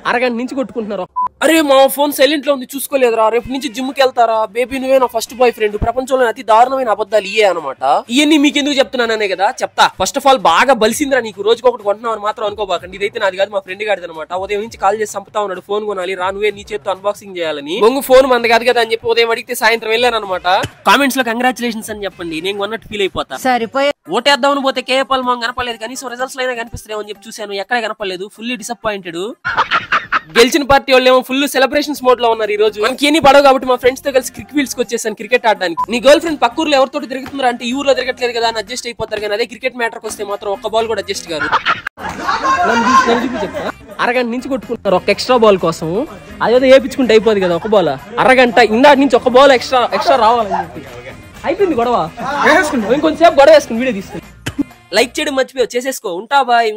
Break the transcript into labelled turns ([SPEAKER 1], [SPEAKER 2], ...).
[SPEAKER 1] అరగంట నుంచి కొట్టుకుంటున్నారు. అరే మా ఫోన్ సైలెంట్ లో ఉంది చూసుకోలేదురా, రేపు నుంచి జిమ్ కి వెళ్తారా, బేబీ నువ్వే నా ఫస్ట్ బాయ్ ఫ్రెండ్, ప్రపంచంలో అతి దారుణమైన అబద్ధాలు ఇయే అనమాట. ఇవన్నీ మీకు ఎందుకు చెప్తున్నాననే కదా చెప్తా. ఫస్ట్ ఆఫ్ ఆల్ బాగా బలిసిందిరా నీకు, రోజుకి ఒకటి కొంటున్నావు మాత్రం అనుకోబాకండి. ఇదైతే నాది కాదు, మా ఫ్రెండ్ గాడిది అనమాట. ఉదయం నుంచి కాల్ చేసి చంపుతా ఉన్నాడు, ఫోన్ కొనాలి రా నువ్వే నీ చేత్తో అన్బాక్సింగ్ చేయాలని. బొంగు ఫోన్ మంది కాదు కదా అని చెప్పి ఉదయం అడిగితే సాయంత్రం వెళ్ళాను అనమాట. కామెంట్స్ లో కంగ్రాచులేషన్స్ అని చెప్పండి, నేను కొన్నట్టు ఫీల్ అయిపోతా. ఓటేద్దామని పోతే కేఏపాల్ మా కనపడలేదు, కనీసం రిజల్ట్స్ అయినా కనిపిస్తారేమో అని చెప్పి చూశాను, ఎక్కడ కనపడలేదు. Fully disappointed. గెలిచిన పార్టీ వాళ్ళు ఏమో ఫుల్ సెలబ్రేషన్స్ మోడ్ లో ఉన్నారు. ఈ రోజు మనకి ఏమీ పడవు కాబట్టి మా ఫ్రెండ్స్ తో కలిసి క్రికెట్ ఫీల్డ్స్ కి వచ్చేసాను క్రికెట్ ఆడడానికి. నీ గర్ల్ ఫ్రెండ్ పక్క ఊర్లో ఎవరితో తిరుగుతున్నారు అంటే ఈ ఊర్లో తిరగట్లేదు కదా అని అడ్జస్ట్ అయిపోతారు, కానీ అదే క్రికెట్ మ్యాటర్కి వస్తే మాత్రం ఒక్క బాల్ కూడా అడ్జస్ట్ కాదు. అరగంట నుంచి కొట్టుకుంటారు ఒక ఎక్స్ట్రా బాల్ కోసం. అదేదో వేయించుకుంటే అయిపోదు కదా ఒక బాల్. అరగంట ఇందాక నుంచి ఒక బాల్ ఎక్స్ట్రా రావాలని చెప్పి అయిపోయింది గొడవ. ఇంకొంచెంసేపు గొడవ వేసుకుని వీడియో తీసుకుని లైక్ చేయడం మర్చిపోయావు, చేసేసుకో. ఉంటా బాయ్.